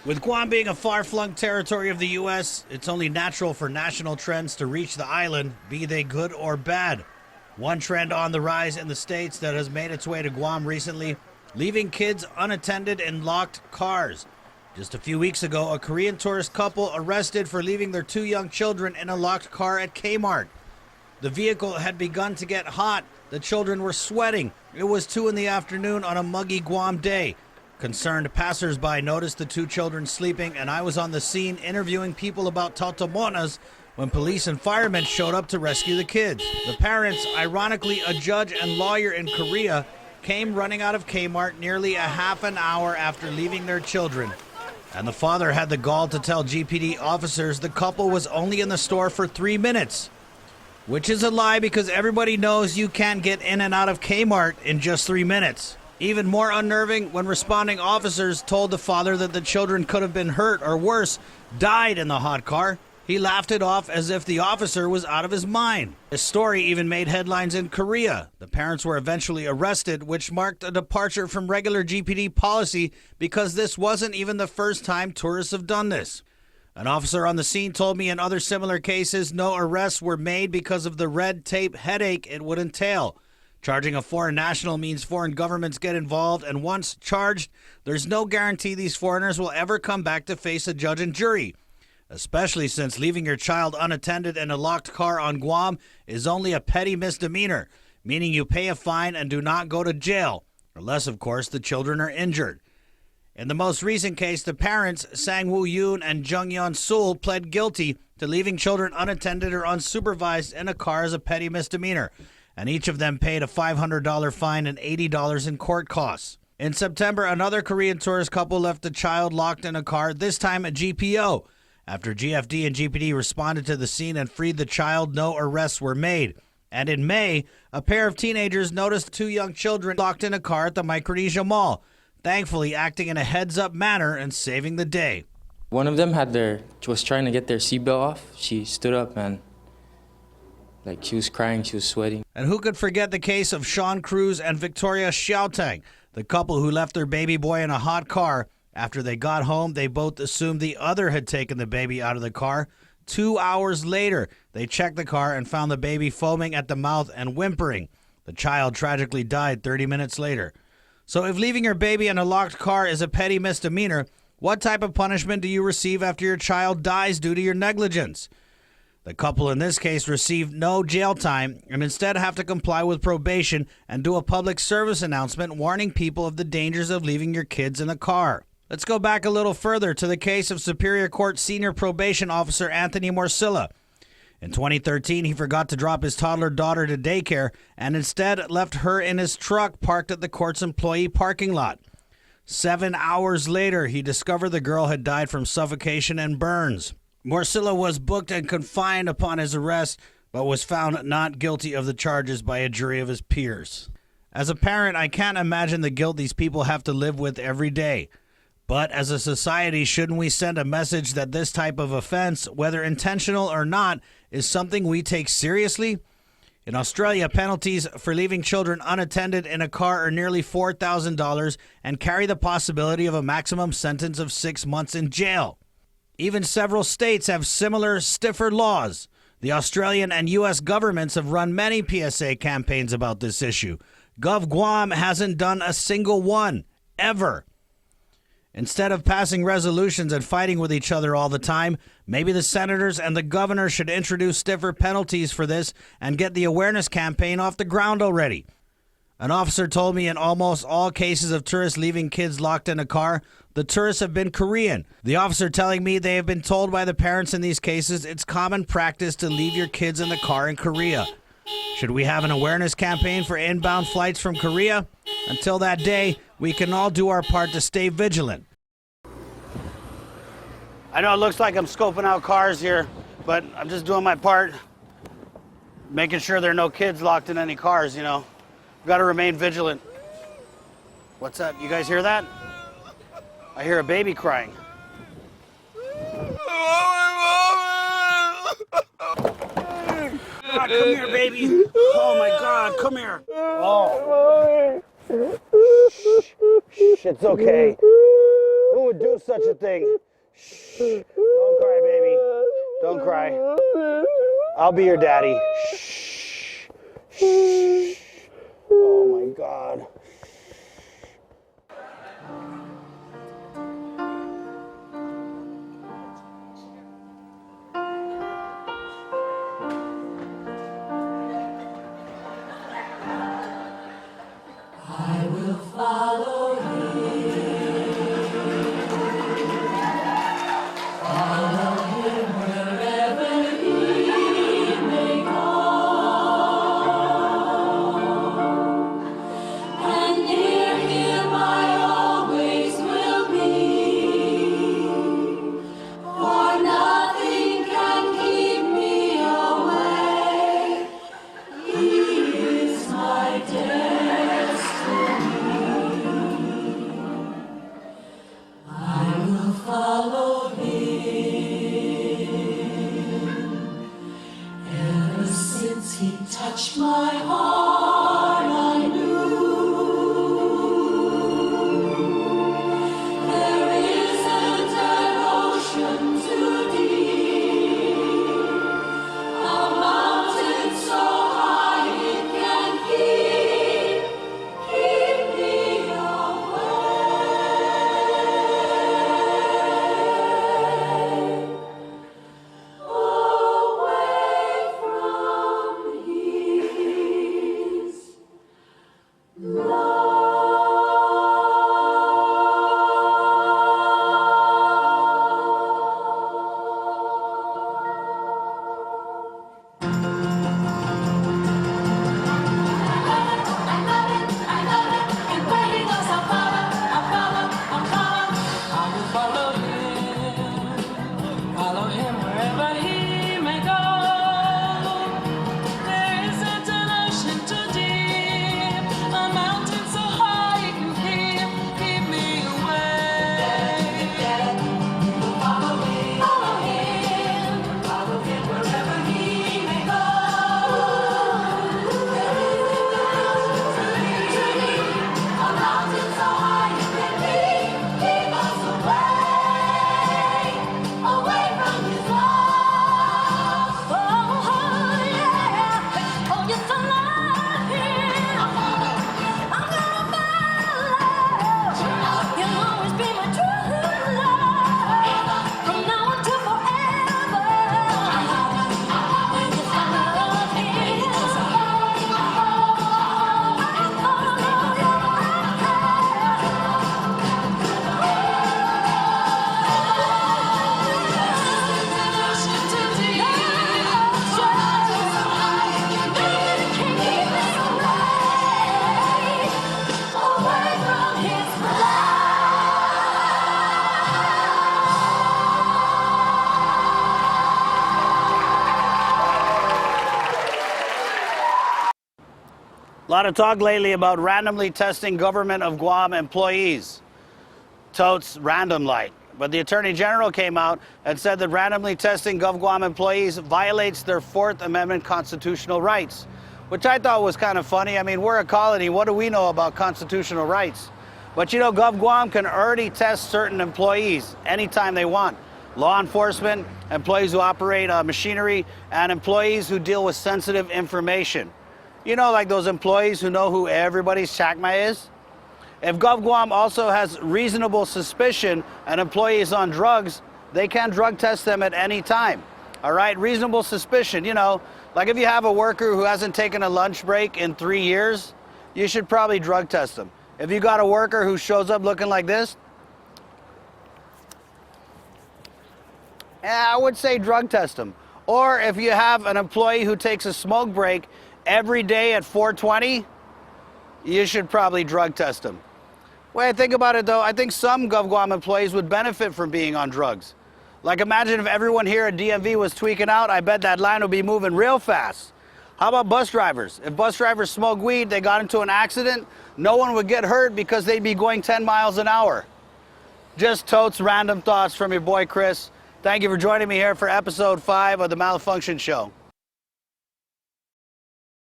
With Guam being a far-flung territory of the U.S., it's only natural for national trends to reach the island, be they good or bad. One trend on the rise in the States that has made its way to Guam recently, leaving kids unattended in locked cars. Just a few weeks ago, a Korean tourist couple arrested for leaving their two young children in a locked car at Kmart. The vehicle had begun to get hot. The children were sweating. It was 2 in the afternoon on a muggy Guam day. Concerned passersby noticed the two children sleeping, and I was on the scene interviewing people about Taotaomonas when police and firemen showed up to rescue the kids. The parents, ironically a judge and lawyer in Korea, came running out of Kmart nearly a half an hour after leaving their children. And the father had the gall to tell GPD officers the couple was only in the store for 3 minutes. Which is a lie, because everybody knows you can't get in and out of Kmart in just 3 minutes. Even more unnerving when responding officers told the father that the children could have been hurt or worse, died in the hot car. He laughed it off as if the officer was out of his mind. This story even made headlines in Korea. The parents were eventually arrested, which marked a departure from regular GPD policy because this wasn't even the first time tourists have done this. An officer on the scene told me in other similar cases, no arrests were made because of the red tape headache it would entail. Charging a foreign national means foreign governments get involved, and once charged, there's no guarantee these foreigners will ever come back to face a judge and jury. Especially since leaving your child unattended in a locked car on Guam is only a petty misdemeanor, meaning you pay a fine and do not go to jail, unless, of course, the children are injured. In the most recent case, the parents, Sang Woo Yoon and Jung Yeon Sul, pled guilty to leaving children unattended or unsupervised in a car as a petty misdemeanor, and each of them paid a $500 fine and $80 in court costs. In September, another Korean tourist couple left a child locked in a car, this time a GPO. After GFD and GPD responded to the scene and freed the child, no arrests were made. And in May, a pair of teenagers noticed 2 young children locked in a car at the Micronesia Mall, thankfully acting in a heads-up manner and saving the day. One of them was trying to get their seatbelt off. She stood up and she was crying, she was sweating. And who could forget the case of Sean Cruz and Victoria Xiaotang, the couple who left their baby boy in a hot car. After they got home, they both assumed the other had taken the baby out of the car. 2 hours later, they checked the car and found the baby foaming at the mouth and whimpering. The child tragically died 30 minutes later. So if leaving your baby in a locked car is a petty misdemeanor, what type of punishment do you receive after your child dies due to your negligence? The couple in this case received no jail time and instead have to comply with probation and do a public service announcement warning people of the dangers of leaving your kids in a car. Let's go back a little further to the case of Superior Court Senior Probation Officer Anthony Morsilla. In 2013, he forgot to drop his toddler daughter to daycare and instead left her in his truck parked at the court's employee parking lot. 7 hours later, he discovered the girl had died from suffocation and burns. Morsilla was booked and confined upon his arrest, but was found not guilty of the charges by a jury of his peers. As a parent, I can't imagine the guilt these people have to live with every day. But as a society, shouldn't we send a message that this type of offense, whether intentional or not, is something we take seriously? In Australia, penalties for leaving children unattended in a car are nearly $4,000 and carry the possibility of a maximum sentence of 6 months in jail. Even several states have similar, stiffer laws. The Australian and U.S. governments have run many PSA campaigns about this issue. GovGuam hasn't done a single one, ever. Instead of passing resolutions and fighting with each other all the time, maybe the senators and the governor should introduce stiffer penalties for this and get the awareness campaign off the ground already. An officer told me in almost all cases of tourists leaving kids locked in a car, the tourists have been Korean. The officer telling me they have been told by the parents in these cases it's common practice to leave your kids in the car in Korea. Should we have an awareness campaign for inbound flights from Korea? Until that day, we can all do our part to stay vigilant. I know it looks like I'm scoping out cars here, but I'm just doing my part, making sure there are no kids locked in any cars, you know. We've got to remain vigilant. What's that? You guys hear that? I hear a baby crying. God, come here, baby. Oh my God, come here. Oh. Shh, it's okay. Who would would do such a thing. Shh. Don't cry, baby. Don't cry. I'll be your daddy. Shh. Shh. Oh my God. I will follow him. Follow him wherever he may go. And near him I always will be. For nothing can keep me away. He is my destiny. I will follow him. Ever since he touched my heart, I knew there isn't an ocean too deep, a mountain so high it can keep me away. Away from his follow him wherever he may go. There isn't an ocean too deep, a mountain so high it can keep me away. Follow him wherever he may go. There isn't an ocean too deep, a mountain so high it can keep us away from his love. Oh yeah, oh yes I love him. I'm gonna follow. He'll always be my true love. From now until forever. Yes I love him. A lot of talk lately about randomly testing government of Guam employees. Totes random light. But the Attorney General came out and said that randomly testing GovGuam employees violates their Fourth Amendment constitutional rights, which I thought was kind of funny. I mean, we're a colony. What do we know about constitutional rights? But you know, GovGuam can already test certain employees anytime they want. Law enforcement, employees who operate machinery, and employees who deal with sensitive information. You know, like those employees who know who everybody's chakma is? If GovGuam also has reasonable suspicion an employee is on drugs, they can drug test them at any time. All right, reasonable suspicion, you know, like if you have a worker who hasn't taken a lunch break in 3 years, you should probably drug test them. If you got a worker who shows up looking like this, I would say drug test them. Or if you have an employee who takes a smoke break every day at 4:20, you should probably drug test them. When I think about it though, I think some GovGuam employees would benefit from being on drugs. Like imagine if everyone here at DMV was tweaking out, I bet that line would be moving real fast. How about bus drivers? If bus drivers smoke weed, they got into an accident, no one would get hurt because they'd be going 10 miles an hour. Just totes random thoughts from your boy Chris. Thank you for joining me here for episode 5 of the Malafunkshun Show.